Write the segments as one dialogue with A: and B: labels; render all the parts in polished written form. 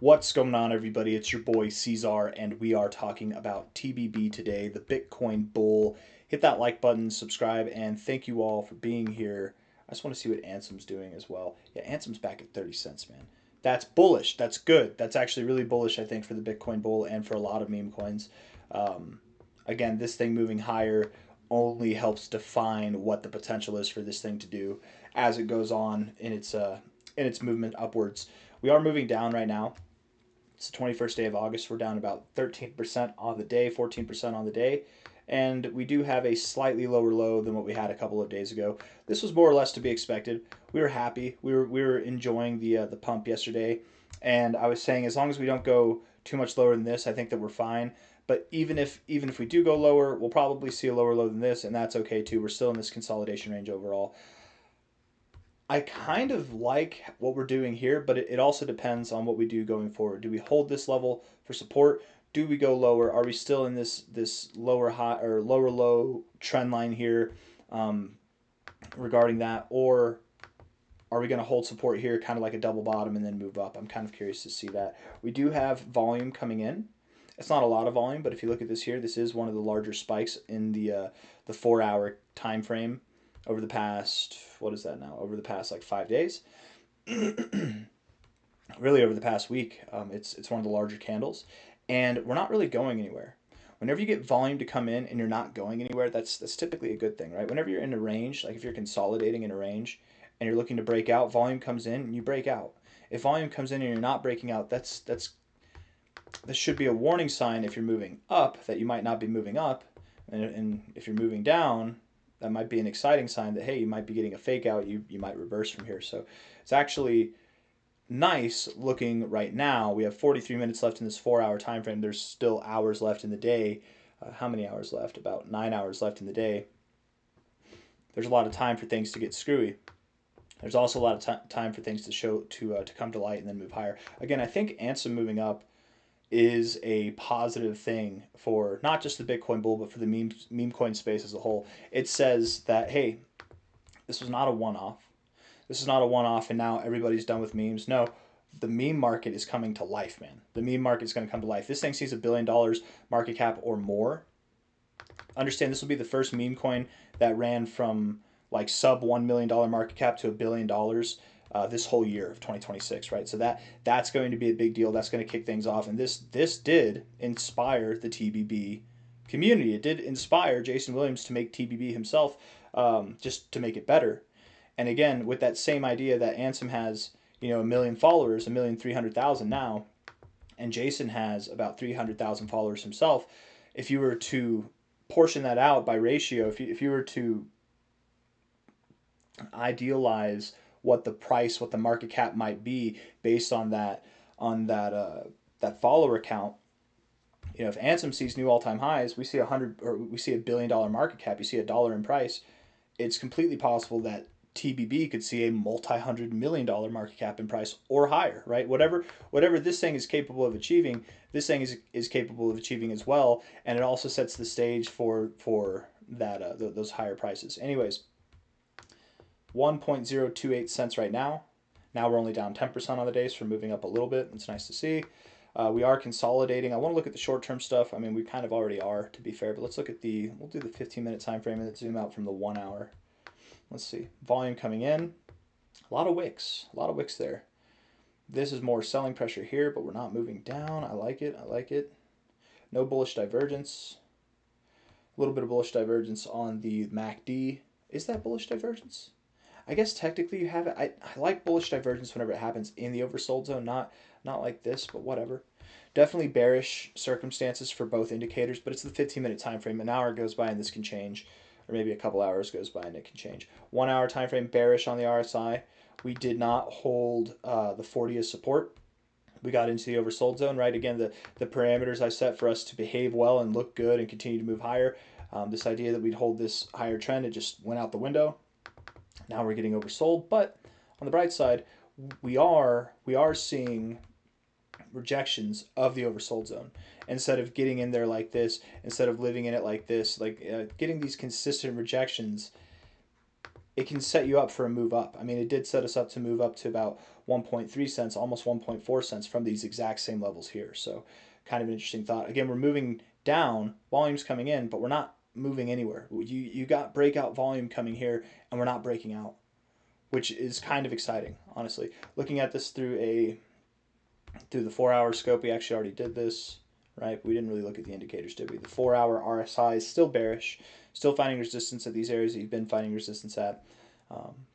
A: What's going on, everybody? It's your boy C-Zar, and we are talking about TBB today, the Bitcoin bull. Hit that like button, subscribe, and thank you all for being here. I just want to see what Ansom's doing as well. Yeah, Ansom's back at 30 cents, man. That's bullish. That's good. That's actually really bullish, I think, for the Bitcoin bull and for a lot of meme coins. Um, Again, this thing moving higher only helps define what the potential is for this thing to do as it goes on in its movement upwards. We are moving down right now. It's the 21st day of August. We're down about 13% on the day, 14% on the day. And we do have a slightly lower low than what we had a couple of days ago. This was more or less to be expected. We were happy. We were enjoying the pump yesterday. And I was saying, as long as we don't go too much lower than this, I think that we're fine. But even if we do go lower, we'll probably see a lower low than this, and that's okay too. We're still in this consolidation range overall. I kind of like what we're doing here, but it also depends on what we do going forward. Do we hold this level for support? Do we go lower? Are we still in this lower high or lower low trend line here um, regarding that, or are we going to hold support here, kind of like a double bottom, and then move up? I'm kind of curious to see that. We do have volume coming in. It's not a lot of volume, but if you look at this here, this is one of the larger spikes in the 4 hour time frame over the past, what is that now? Over the past like 5 days, really over the past week. It's one of the larger candles, and we're not really going anywhere. Whenever you get volume to come in and you're not going anywhere, that's typically a good thing, right? Whenever you're in a range, like if you're consolidating in a range and you're looking to break out, volume comes in and you break out. If volume comes in and you're not breaking out, this should be a warning sign if you're moving up that you might not be moving up, and if you're moving down, that might be an exciting sign that hey, you might be getting a fake out. You might reverse from here. So it's actually nice looking right now. We have 43 minutes left in this 4 hour time frame. There's still hours left in the day. How many hours left? About 9 hours left in the day. There's a lot of time for things to get screwy. There's also a lot of time for things to show to come to light and then move higher. Again, I think Ansem moving up is a positive thing for not just the Bitcoin bull, but for the meme coin space as a whole. It says that hey, this was not a one off. This is not a one off, and now everybody's done with memes. No, the meme market is coming to life, man. The meme market is going to come to life. This thing sees $1 billion market cap or more. Understand this will be the first meme coin that ran from like sub $1 million market cap to $1 billion this whole year of 2026, right? So that's going to be a big deal. That's going to kick things off, and this did inspire the TBB community. It did inspire Jason Williams to make TBB himself, just to make it better. And again, with that same idea that Ansem has, 1 million followers, 1,300,000 now, and Jason has about 300,000 followers himself. If you were to portion that out by ratio, if you were to idealize what the market cap might be based on that follower count. If Ansem sees new all-time highs, we see $1 billion market cap. You see $1 in price. It's completely possible that TBB could see a multi-$100 million market cap in price or higher, right? Whatever this thing is capable of achieving, this thing is capable of achieving as well, and it also sets the stage for that those higher prices. Anyways, 1.028 cents right now. Now we're only down 10% on the days for moving up a little bit. It's nice to see. We are consolidating. I want to look at the short-term stuff. I mean, we kind of already are, to be fair, but let's look at we'll do the 15-minute time frame and then zoom out from the 1 hour. Let's see. Volume coming in. A lot of wicks there. This is more selling pressure here, but we're not moving down. I like it. No bullish divergence. A little bit of bullish divergence on the MACD. Is that bullish divergence? I guess technically you have it. I like bullish divergence whenever it happens in the oversold zone, not like this, but whatever. Definitely bearish circumstances for both indicators, but it's the 15-minute time frame. An hour goes by and this can change, or maybe a couple hours goes by and it can change. 1 hour time frame bearish on the RSI. We did not hold the 40 as support. We got into the oversold zone, right? Again, the parameters I set for us to behave well and look good and continue to move higher. This idea that we'd hold this higher trend, it just went out the window. Now we're getting oversold, but on the bright side, we are seeing rejections of the oversold zone. Instead of getting in there like this, instead of living in it like this, getting these consistent rejections, it can set you up for a move up. I mean, it did set us up to move up to about 1.3 cents, almost 1.4 cents from these exact same levels here. So kind of an interesting thought. Again, we're moving down, volume's coming in, but we're not moving anywhere. You got breakout volume coming here, and we're not breaking out, which is kind of exciting, honestly. Looking at this through the 4-hour scope, we actually already did this, right? We didn't really look at the indicators, did we? The 4-hour RSI is still bearish, still finding resistance at these areas that you've been finding resistance at.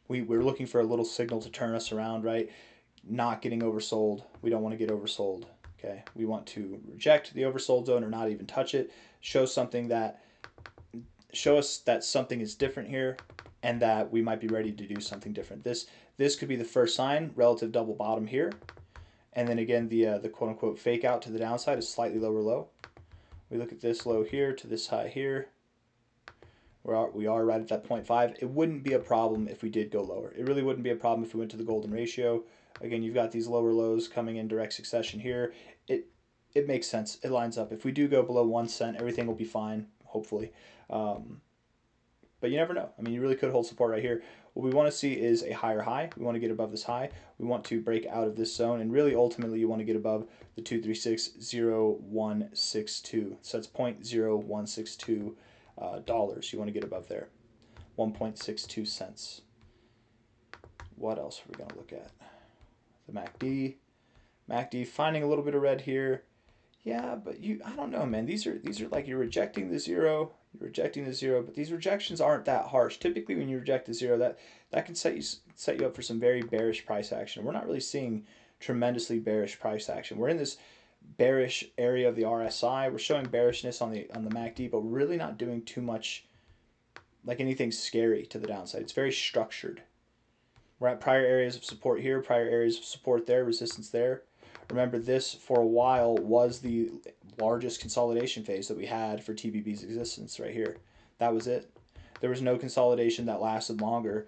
A: We're looking for a little signal to turn us around, right? Not getting oversold. We don't want to get oversold. Okay, we want to reject the oversold zone or not even touch it. Show us that something is different here, and that we might be ready to do something different. This could be the first sign, relative double bottom here, and then again the quote unquote fake out to the downside is slightly lower low. We look at this low here to this high here. We are right at that 0.5. It wouldn't be a problem if we did go lower. It really wouldn't be a problem if we went to the golden ratio. Again, you've got these lower lows coming in direct succession here. It makes sense. It lines up. If we do go below 1 cent, everything will be fine, hopefully. But you never know. I mean, you really could hold support right here. What we want to see is a higher high. We want to get above this high. We want to break out of this zone, and really ultimately you want to get above the 236.0162. So that's 0.0162 dollars. You want to get above there. 1.62 cents. What else are we going to look at? The MACD. MACD finding a little bit of red here. Yeah, but I don't know, man. These are like you're rejecting the zero, but these rejections aren't that harsh. Typically, when you reject the zero, that can set you up for some very bearish price action. We're not really seeing tremendously bearish price action. We're in this bearish area of the RSI. We're showing bearishness on the MACD, but we're really not doing too much, like anything scary to the downside. It's very structured. We're at prior areas of support here, prior areas of support there, resistance there. Remember, this for a while was the largest consolidation phase that we had for TBB's existence right here. That was it. There was no consolidation that lasted longer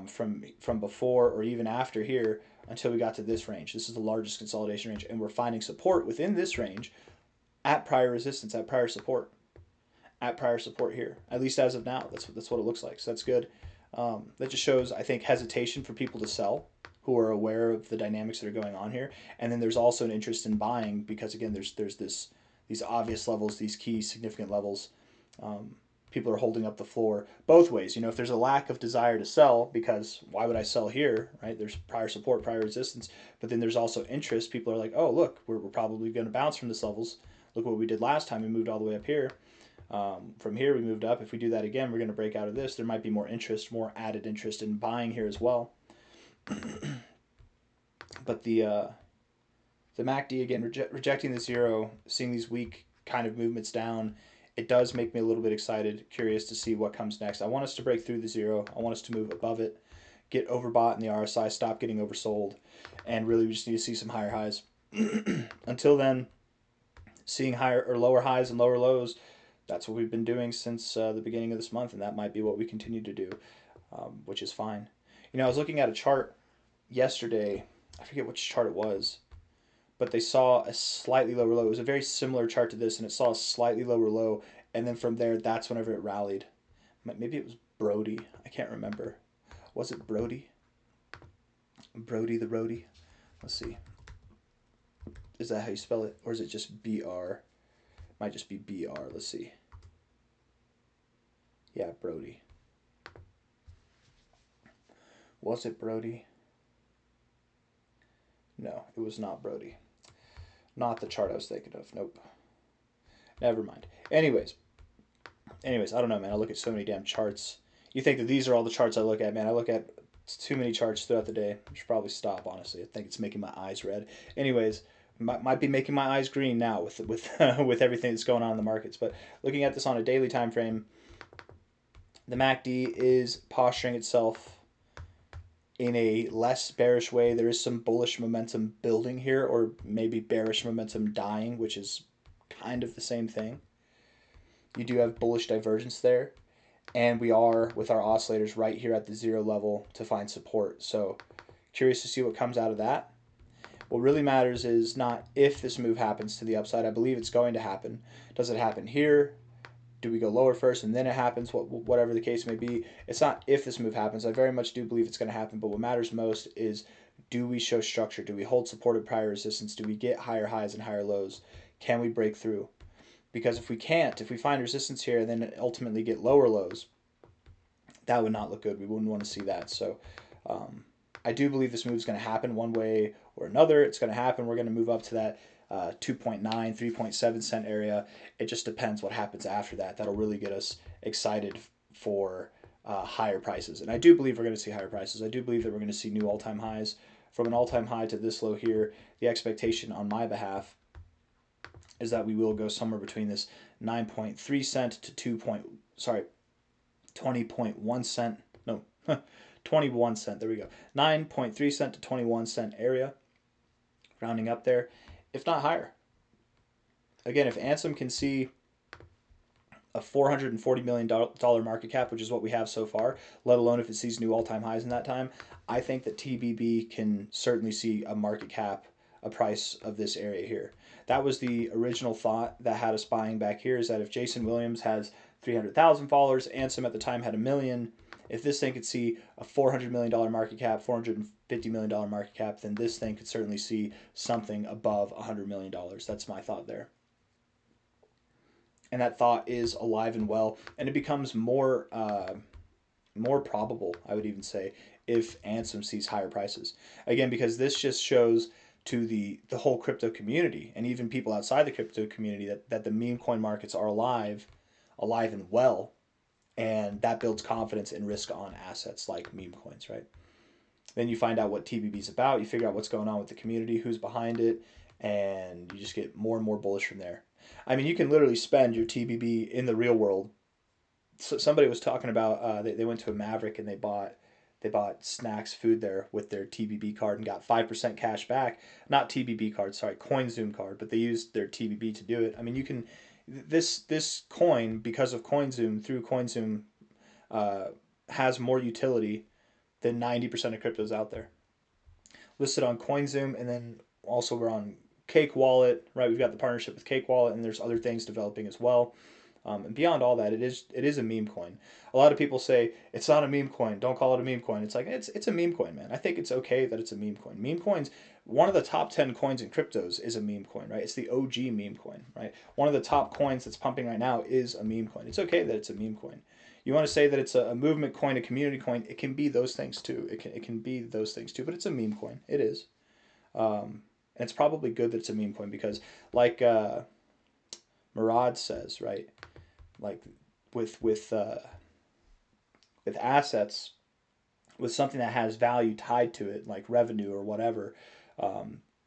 A: from before or even after here until we got to this range. This is the largest consolidation range, and we're finding support within this range at prior resistance, at prior support here, at least as of now. That's what it looks like. So that's good. That just shows, I think, hesitation for people to sell who are aware of the dynamics that are going on here. And then there's also an interest in buying because, again, there's these obvious levels, these key significant levels. People are holding up the floor both ways. You know, if there's a lack of desire to sell, because why would I sell here, right? There's prior support, prior resistance, but then there's also interest. People are like, oh, look, we're probably going to bounce from this levels. Look what we did last time. We moved all the way up here. From here, we moved up. If we do that again, we're going to break out of this. There might be more interest, more added interest in buying here as well. But the MACD, again, rejecting the zero, seeing these weak kind of movements down, it does make me a little bit excited, curious to see what comes next. I want us to break through the zero. I want us to move above it, get overbought in the RSI, stop getting oversold, and really we just need to see some higher highs. Until then, seeing higher or lower highs and lower lows, that's what we've been doing since the beginning of this month, and that might be what we continue to do, which is fine. You know, I was looking at a chart yesterday. I forget which chart it was, but they saw a slightly lower low. It was a very similar chart to this, and it saw a slightly lower low, and then from there, that's whenever it rallied. Maybe it was Brody. I can't remember. Was it Brody? Brody the Roadie? Let's see. Is that how you spell it? Or is it just BR? Might just be BR. Let's see. Yeah, Brody. Was it Brody? No, it was not Brody. Not the chart I was thinking of. Nope. Never mind. Anyways, I don't know, man. I look at so many damn charts. You think that these are all the charts I look at, man. I look at too many charts throughout the day. I should probably stop, honestly. I think it's making my eyes red. Anyways, might be making my eyes green now with with everything that's going on in the markets. But looking at this on a daily time frame, the MACD is posturing itself in a less bearish way. There is some bullish momentum building here, or maybe bearish momentum dying, which is kind of the same thing. You do have bullish divergence there, and we are, with our oscillators, right here at the zero level to find support. So curious to see what comes out of that. What really matters is not if this move happens to the upside. I believe it's going to happen. Does it happen here? Do we go lower first and then it happens? Whatever the case may be. It's not if this move happens. I very much do believe it's going to happen, but what matters most is, Do we show structure? Do we hold supported prior resistance? Do we get higher highs and higher lows? Can we break through? Because if we can't, if we find resistance here and then ultimately get lower lows, that would not look good. We wouldn't want to see that. So I do believe this move is going to happen one way or another. It's going to happen. We're going to move up to that 2.9, 3.7 cent area. It just depends what happens after that. That'll really get us excited for higher prices. And I do believe we're going to see higher prices. I do believe that we're going to see new all-time highs. From an all-time high to this low here, the expectation on my behalf is that we will go somewhere between this 9.3 cent to 20.1 cent. No, 21 cent. There we go. 9.3 cent to 21 cent area. Rounding up there, if not higher. Again, if Ansem can see a $440 million market cap, which is what we have so far, let alone if it sees new all-time highs in that time, I think that TBB can certainly see a market cap, a price of this area here. That was the original thought that had us buying back here, is that if Jason Williams has 300,000 followers, Ansem at the time had 1 million, if this thing could see a $400 million market cap, $450 million market cap, then this thing could certainly see something above $100 million. That's my thought there. And that thought is alive and well, and it becomes more probable, I would even say, if Ansem sees higher prices. Again, because this just shows to the whole crypto community, and even people outside the crypto community, that the meme coin markets are alive and well, and that builds confidence and risk on assets like meme coins, right? Then you find out what TBB is about, you figure out what's going on with the community, who's behind it, and you just get more and more bullish from there. I mean, you can literally spend your TBB in the real world. So somebody was talking about they went to a Maverick and they bought snacks, food there with their TBB card and got 5% cash back. Not TBB card, sorry, CoinZoom card, but they used their TBB to do it. I mean, you can this coin, because of CoinZoom, through CoinZoom, has more utility than 90% of cryptos out there. Listed on CoinZoom, and then also we're on Cake Wallet, right? We've got the partnership with Cake Wallet, and there's other things developing as well. And beyond all that, it is a meme coin. A lot of people say it's not a meme coin. Don't call it a meme coin. It's like it's a meme coin, man. I think it's okay that it's a meme coin. Meme coins, one of the top 10 coins in cryptos is a meme coin, right? It's the OG meme coin, right? One of the top coins that's pumping right now is a meme coin. It's okay that it's a meme coin. You want to say that it's a movement coin, a community coin? It can be those things too. It can be those things too. But it's a meme coin. It is. And it's probably good that it's a meme coin because, like Murad says, right? Like with assets, with something that has value tied to it, like revenue or whatever,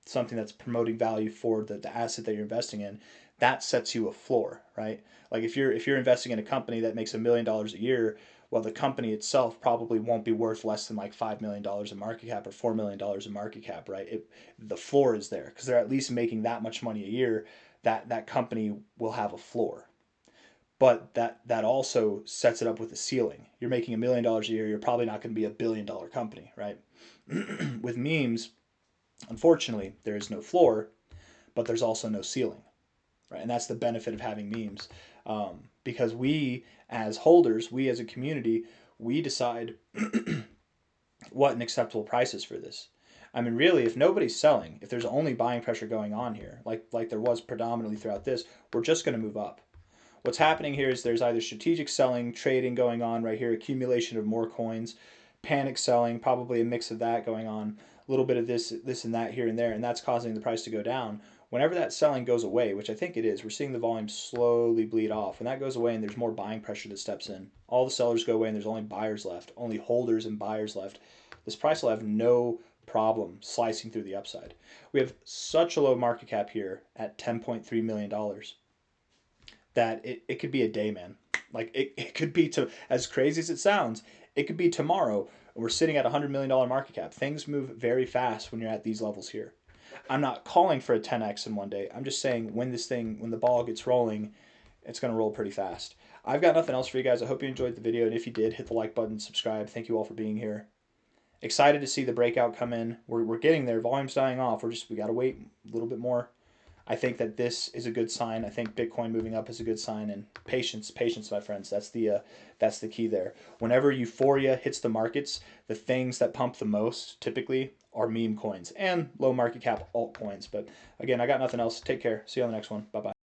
A: something that's promoting value for the asset that you're investing in, that sets you a floor, right? Like if you're investing in a company that makes $1 million a year, well, the company itself probably won't be worth less than like $5 million in market cap or $4 million in market cap, right? The floor is there because they're at least making that much money a year. That company will have a floor. But that also sets it up with a ceiling. You're making $1 million a year, you're probably not going to be $1 billion company, right? With memes, unfortunately, there is no floor, but there's also no ceiling, right? And that's the benefit of having memes. Because we as holders, we as a community, we decide what an acceptable price is for this. I mean, really, if nobody's selling, if there's only buying pressure going on here, like there was predominantly throughout this, we're just going to move up. What's happening here is there's either strategic selling, trading going on right here, accumulation of more coins, panic selling, probably a mix of that going on, a little bit of this and that here and there, and that's causing the price to go down. Whenever that selling goes away, which I think it is, we're seeing the volume slowly bleed off. When that goes away and there's more buying pressure that steps in, all the sellers go away and there's only buyers left, only holders and buyers left, this price will have no problem slicing through the upside. We have such a low market cap here at $10.3 million that it could be a day, man. Like it could be, as crazy as it sounds, it could be tomorrow. We're sitting at $100 million market cap. Things move very fast when you're at these levels here. I'm not calling for a 10x in one day. I'm just saying when the ball gets rolling, it's going to roll pretty fast. I've got nothing else for you guys. I hope you enjoyed the video. And if you did, hit the like button, subscribe. Thank you all for being here. Excited to see the breakout come in. We're getting there. Volume's dying off. We got to wait a little bit more. I think that this is a good sign. I think Bitcoin moving up is a good sign, and patience, patience, my friends. That's the key there. Whenever euphoria hits the markets, the things that pump the most typically are meme coins and low market cap altcoins. But again, I got nothing else. Take care. See you on the next one. Bye bye.